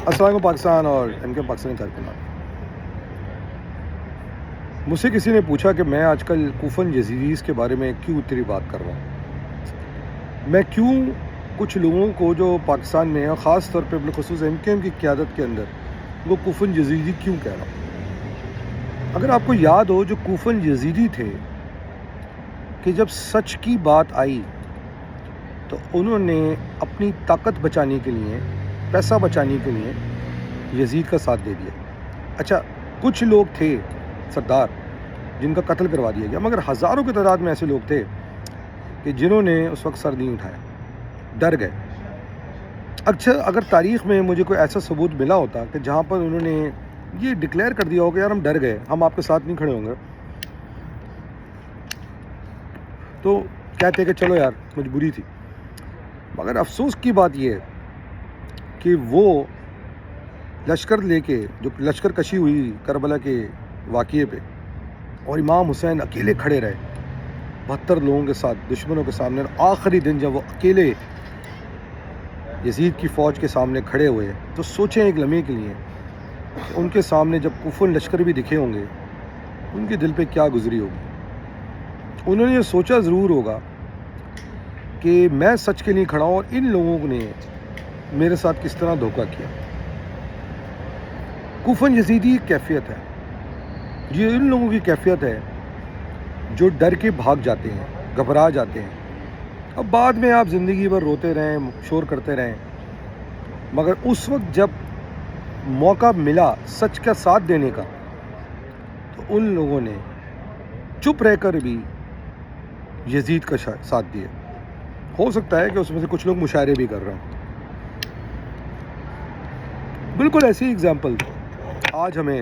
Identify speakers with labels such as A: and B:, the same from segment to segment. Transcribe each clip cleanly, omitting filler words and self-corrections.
A: السلام علیکم پاکستان اور ایم کے پاکستانی کارکنان. مجھ سے کسی نے پوچھا کہ میں آج کل کوفن یزیدیز کے بارے میں کیوں اتنی بات کر رہا ہوں. میں کیوں کچھ لوگوں کو جو پاکستان میں ہیں اور خاص طور پہ بالخصوص ایم کے ایم کی قیادت کے اندر وہ کوفن یزیدی کیوں کہہ رہا ہوں. اگر آپ کو یاد ہو جو کوفن یزیدی تھے کہ جب سچ کی بات آئی تو انہوں نے اپنی طاقت بچانے کے لیے، پیسہ بچانے کے لیے یزید کا ساتھ دے دیا. اچھا، کچھ لوگ تھے سردار جن کا قتل کروا دیا گیا، مگر ہزاروں کی تعداد میں ایسے لوگ تھے کہ جنہوں نے اس وقت سر نہیں اٹھایا، ڈر گئے. اچھا، اگر تاریخ میں مجھے کوئی ایسا ثبوت ملا ہوتا کہ جہاں پر انہوں نے یہ ڈکلیئر کر دیا ہو کہ یار ہم ڈر گئے، ہم آپ کے ساتھ نہیں کھڑے ہوں گے، تو کہتے کہ چلو یار مجبوری تھی. مگر افسوس کی بات یہ ہے کہ وہ لشکر لے کے جو لشکر کشی ہوئی کربلا کے واقعے پہ، اور امام حسین اکیلے کھڑے رہے 72 لوگوں کے ساتھ دشمنوں کے سامنے، اور آخری دن جب وہ اکیلے یزید کی فوج کے سامنے کھڑے ہوئے تو سوچیں ایک لمحے کے لیے ان کے سامنے جب کوفن لشکر بھی دکھے ہوں گے ان کے دل پہ کیا گزری ہوگی. انہوں نے یہ سوچا ضرور ہوگا کہ میں سچ کے لیے کھڑا ہوں اور ان لوگوں نے میرے ساتھ کس طرح دھوکہ کیا. کوفن یزیدی ایک کیفیت ہے، یہ ان لوگوں کی کیفیت ہے جو ڈر کے بھاگ جاتے ہیں، گھبرا جاتے ہیں. اب بعد میں آپ زندگی بھر روتے رہیں، شور کرتے رہیں، مگر اس وقت جب موقع ملا سچ کا ساتھ دینے کا تو ان لوگوں نے چپ رہ کر بھی یزید کا ساتھ دیا. ہو سکتا ہے کہ اس میں سے کچھ لوگ مشاعرے بھی کر رہے ہیں. بالکل ایسی ایگزامپل آج ہمیں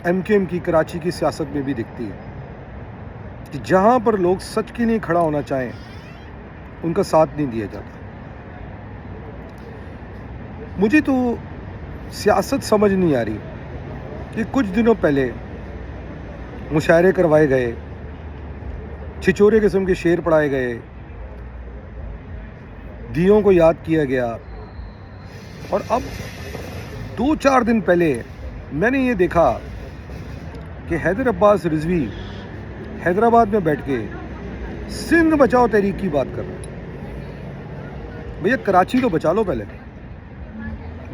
A: ایم کے ایم کی کراچی کی سیاست میں بھی دکھتی ہے کہ جہاں پر لوگ سچ کے لیے کھڑا ہونا چاہیں ان کا ساتھ نہیں دیا جاتا. مجھے تو سیاست سمجھ نہیں آ رہی کہ کچھ دنوں پہلے مشاعرے کروائے گئے، چھچورے قسم کے شعر پڑھائے گئے، دیوں کو یاد کیا گیا، اور اب 2-4 دن پہلے میں نے یہ دیکھا کہ حیدر عباس رضوی حیدرآباد میں بیٹھ کے سندھ بچاؤ تحریک کی بات کر رہے ہیں. بھیا کراچی تو بچا لو پہلے.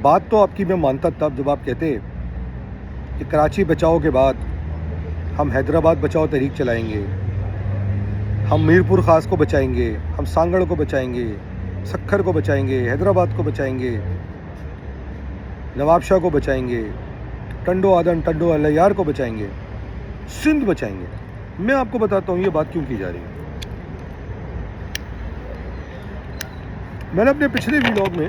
A: بات تو آپ کی میں مانتا تب جب آپ کہتے کہ کراچی بچاؤ کے بعد ہم حیدرآباد بچاؤ تحریک چلائیں گے، ہم میر پور خاص کو بچائیں گے، ہم سانگڑ کو بچائیں گے، سکھر کو بچائیں گے، حیدرآباد کو بچائیں گے، نواب شاہ کو بچائیں گے، ٹنڈو آدن ٹنڈو الیار کو بچائیں گے، سندھ بچائیں گے. میں آپ کو بتاتا ہوں یہ بات کیوں کی جا رہی ہے. میں نے اپنے پچھلے ویلاگ میں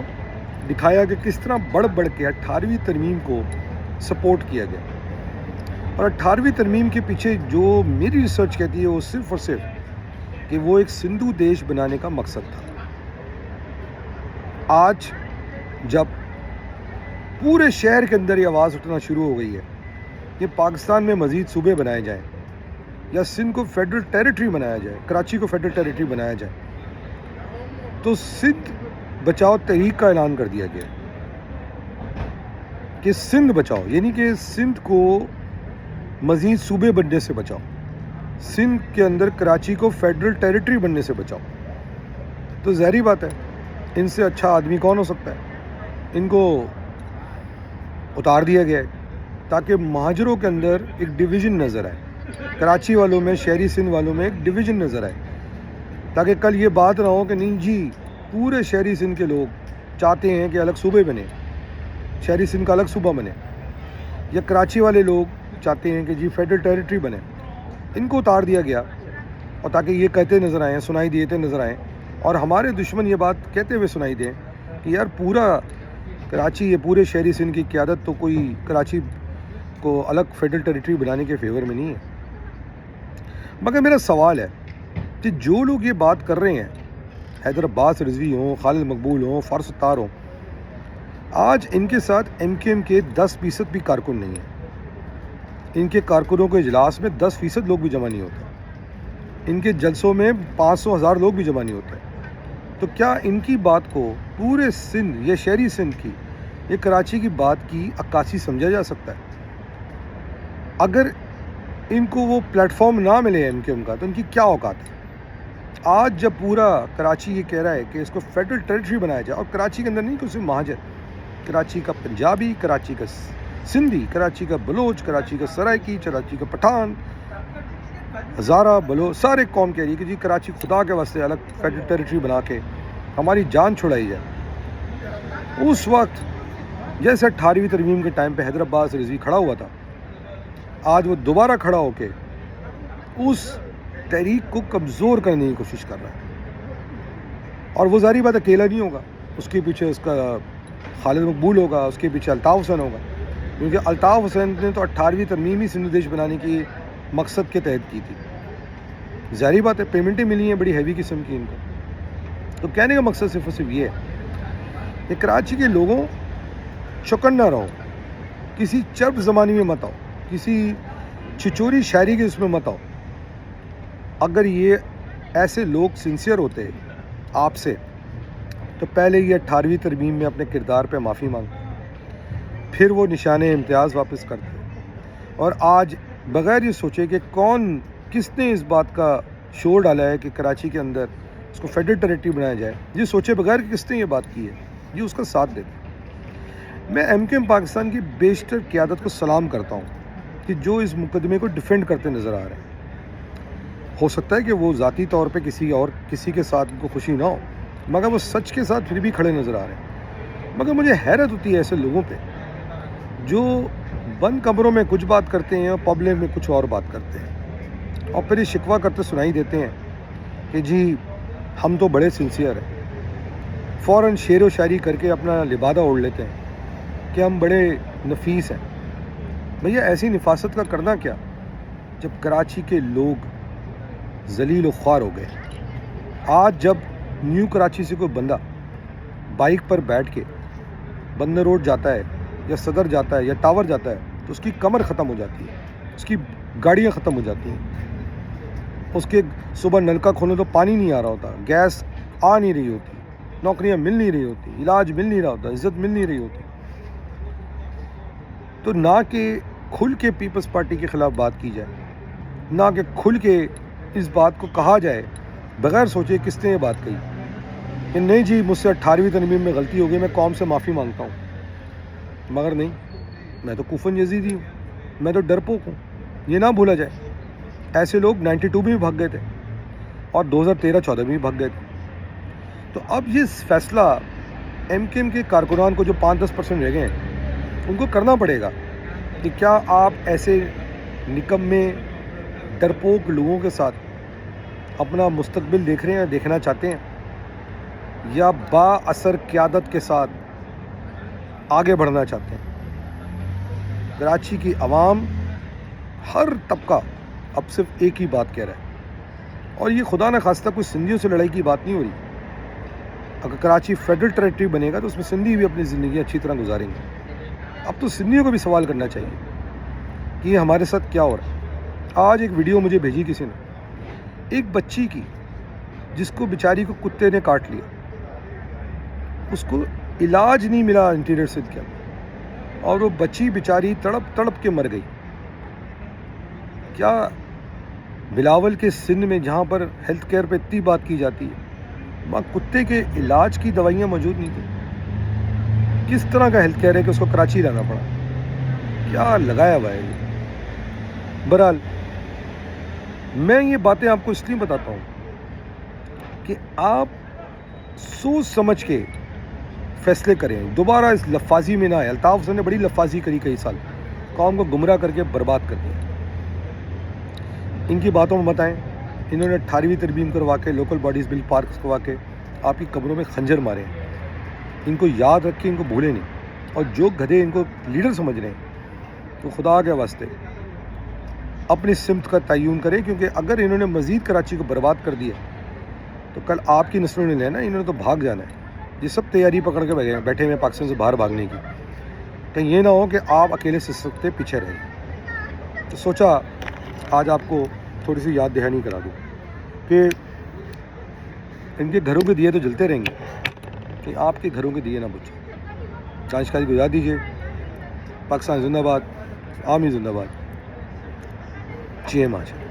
A: دکھایا کہ کس طرح بڑھ بڑھ کے 18ویں ترمیم کو سپورٹ کیا گیا، اور 18ویں ترمیم کے پیچھے جو میری ریسرچ کہتی ہے وہ صرف اور صرف کہ وہ ایک سندھو دیش بنانے کا مقصد تھا. آج جب پورے شہر کے اندر یہ آواز اٹھنا شروع ہو گئی ہے کہ پاکستان میں مزید صوبے بنائے جائیں یا سندھ کو فیڈرل ٹیریٹری بنایا جائے، کراچی کو فیڈرل ٹیریٹری بنایا جائے، تو سندھ بچاؤ تحریک کا اعلان کر دیا گیا کہ سندھ بچاؤ، یعنی کہ سندھ کو مزید صوبے بننے سے بچاؤ، سندھ کے اندر کراچی کو فیڈرل ٹیریٹری بننے سے بچاؤ. تو ظاہری بات ہے ان سے اچھا آدمی کون ہو سکتا ہے. ان کو اتار دیا گیا ہے تاکہ مہاجروں کے اندر ایک ڈویژن نظر آئے، کراچی والوں میں، شہری سندھ والوں میں ایک ڈویژن نظر آئے، تاکہ کل یہ بات نہ ہو کہ نہیں جی پورے شہری سندھ کے لوگ چاہتے ہیں کہ الگ صوبے بنے، شہری سندھ کا الگ صوبہ بنے، یا کراچی والے لوگ چاہتے ہیں کہ جی فیڈرل ٹیریٹری بنے. ان کو اتار دیا گیا اور تاکہ یہ کہتے نظر آئیں، سنائی دیتے نظر آئیں، اور ہمارے دشمن یہ بات کہتے ہوئے سنائی دیں کہ یار پورا کراچی، یہ پورے شہری سندھ کی قیادت تو کوئی کراچی کو الگ فیڈرل ٹیریٹری بنانے کے فیور میں نہیں ہے. مگر میرا سوال ہے کہ جو لوگ یہ بات کر رہے ہیں، حیدر عباس رضوی ہوں، خالد مقبول ہوں، فارس ستار ہوں، آج ان کے ساتھ ایم کے ایم کے 10% بھی کارکن نہیں ہیں. ان کے کارکنوں کے اجلاس میں 10% لوگ بھی جمع نہیں ہوتے، ان کے جلسوں میں 500,000 لوگ بھی جمع نہیں ہوتے. تو کیا ان کی بات کو پورے سندھ یہ شہری سندھ کی یہ کراچی کی بات کی عکاسی سمجھا جا سکتا ہے؟ اگر ان کو وہ پلیٹ فارم نہ ملے ایم کیو ایم کا تو ان کی کیا اوقات ہے؟ آج جب پورا کراچی یہ کہہ رہا ہے کہ اس کو فیڈرل ٹیریٹری بنایا جائے، اور کراچی کے اندر نہیں کہ صرف مہاجر، کراچی کا پنجابی، کراچی کا سندھی، کراچی کا بلوچ، کراچی کا سرائکی، کراچی کا پٹھان، ہزارہ بلوچ، سارے قوم کہہ رہی ہے کہ جی کراچی خدا کے واسطے الگ فیڈرل ٹیریٹری بنا کے ہماری جان چھڑائی جائے۔ اس وقت جیسے 18ویں ترمیم کے ٹائم پہ حیدر عباس رضوی کھڑا ہوا تھا، آج وہ دوبارہ کھڑا ہو کے اس تحریک کو کمزور کرنے کی کوشش کر رہا ہے۔ اور وہ ظاہری بات اکیلا نہیں ہوگا، اس کے پیچھے اس کا خالد مقبول ہوگا، اس کے پیچھے الطاف حسین ہوگا، کیونکہ الطاف حسین نے تو 18ویں ترمیم ہی سندھ دیش بنانے کی مقصد کے تحت کی تھی۔ ظاہری بات ہے پیمنٹیں ملی ہیں بڑی ہیوی قسم کی ان کو۔ تو کہنے کا مقصد صرف اور صرف یہ ہے کہ کراچی کے لوگوں چکن نہ رہو، کسی چرب زمانی میں مت آؤ، کسی چھچوری شاعری کے اس میں مت آؤ۔ اگر یہ ایسے لوگ سنسیئر ہوتے آپ سے تو پہلے یہ 18ویں ترمیم میں اپنے کردار پہ معافی مانگتے، پھر وہ نشان امتیاز واپس کرتے، اور آج بغیر یہ سوچے کہ کس نے اس بات کا شور ڈالا ہے کہ کراچی کے اندر اس کو فیڈرل ٹیریٹری بنایا جائے، یہ سوچے بغیر کہ کس نے یہ بات کی ہے، یہ اس کا ساتھ دیتے۔ میں ایم کیو ایم پاکستان کی بیشتر قیادت کو سلام کرتا ہوں کہ جو اس مقدمے کو ڈیفینڈ کرتے نظر آ رہے ہیں۔ ہو سکتا ہے کہ وہ ذاتی طور پہ کسی کے ساتھ ان کو خوشی نہ ہو، مگر وہ سچ کے ساتھ پھر بھی کھڑے نظر آ رہے ہیں۔ مگر مجھے حیرت ہوتی ہے ایسے لوگوں پہ جو بند کمروں میں کچھ بات کرتے ہیں اور پبلک میں کچھ اور بات کرتے ہیں، اور پھر یہ شکوہ کرتے سنائی دیتے ہیں کہ جی ہم تو بڑے سنسیئر ہیں، فوراً شعر و شاعری کر کے اپنا لبادہ اوڑھ لیتے ہیں کہ ہم بڑے نفیس ہیں۔ بھیا ایسی نفاست کا کرنا کیا جب کراچی کے لوگ ذلیل و خوار ہو گئے؟ آج جب نیو کراچی سے کوئی بندہ بائک پر بیٹھ کے بندر روڈ جاتا ہے یا صدر جاتا ہے یا ٹاور جاتا ہے تو اس کی کمر ختم ہو جاتی ہے، اس کی گاڑیاں ختم ہو جاتی ہیں، اس کے صبح نلکا کھولو تو پانی نہیں آ رہا ہوتا، گیس آ نہیں رہی ہوتی، نوکریاں مل نہیں رہی ہوتی، علاج مل نہیں رہا ہوتا، عزت مل نہیں رہی ہوتی۔ تو نہ کہ کھل کے پیپلز پارٹی کے خلاف بات کی جائے، نہ کہ کھل کے اس بات کو کہا جائے بغیر سوچے کس نے یہ بات کہی کہ نہیں جی مجھ سے 18ویں ترمیم میں غلطی ہو گئی، میں قوم سے معافی مانگتا ہوں۔ مگر نہیں، میں تو کوفن یزیدی ہوں، میں تو ڈرپوک ہوں، یہ نہ بھولا جائے۔ ایسے لوگ 92 میں بھی بھاگ گئے تھے اور 2013-14 میں بھی بھاگ گئے تھے۔ تو اب یہ فیصلہ ایم کیو ایم کے کارکنان کو جو 5-10% رہ گئے ہیں ان کو کرنا پڑے گا کہ کیا آپ ایسے نکمے ڈرپوک لوگوں کے ساتھ اپنا مستقبل دیکھ رہے ہیں، دیکھنا چاہتے ہیں، یا با اثر قیادت کے ساتھ آگے بڑھنا چاہتے ہیں؟ کراچی کی عوام ہر طبقہ اب صرف ایک ہی بات کہہ رہا ہے، اور یہ خدا نہ خواستہ کوئی سندھیوں سے لڑائی کی بات نہیں ہو رہی۔ اگر کراچی فیڈرل ٹیریٹری بنے گا تو اس میں سندھی بھی اپنی زندگی اچھی طرح گزاریں گے۔ اب تو سندھیوں کو بھی سوال کرنا چاہیے کہ یہ ہمارے ساتھ کیا ہو رہا ہے۔ آج ایک ویڈیو مجھے بھیجی کسی نے، ایک بچی کی جس کو بیچاری کو کتے نے کاٹ لیا، اس کو علاج نہیں ملا انٹیریئر سندھ کے اندر، اور وہ بچی بیچاری تڑپ تڑپ کے مر گئی۔ کیا بلاول کے سندھ میں جہاں پر ہیلتھ کیئر پہ اتنی بات کی جاتی ہے وہاں کتے کے علاج کی دوائیاں موجود نہیں تھیں؟ کس طرح کا ہیلتھ کیئر ہے کہ اس کو کراچی لانا پڑا؟ کیا لگایا ہوا ہے یہ؟ بہرحال میں یہ باتیں آپ کو اس لیے بتاتا ہوں کہ آپ سوچ سمجھ کے فیصلے کریں، دوبارہ اس لفاظی میں نہ آئے۔ الطاف حسین نے بڑی لفاظی کری کئی سال، قوم کو گمراہ کر کے برباد کر دیا۔ ان کی باتوں میں مت آئیں۔ انہوں نے 18ویں ترمیم کروا کے لوکل باڈیز بل پارکس کروا کے آپ کی قبروں میں خنجر مارے ہیں۔ ان کو یاد رکھیں، ان کو بھولیں نہیں، اور جو گدھے ان کو لیڈر سمجھ رہے ہیں تو خدا کے واسطے اپنی سمت کا تعین کریں، کیونکہ اگر انہوں نے مزید کراچی کو برباد کر دیا تو کل آپ کی نسلوں نے لینا، انہوں نے تو بھاگ جانا ہے۔ یہ سب تیاری پکڑ کے بیٹھے ہوئے پاکستان سے باہر بھاگنے کی، کہیں یہ نہ ہو کہ آپ اکیلے سے سکتے پیچھے رہیں۔ تو سوچا آج آپ کو تھوڑی سی یاد دہانی کرا دوں کہ ان کے گھروں کے دیے تو جلتے رہیں گے کہ آپ کے گھروں کے دیے نہ بچو. چاند شکاری کو یاد دیجیے. پاکستان زندہ باد, آرمی زندہ باد. GM آج.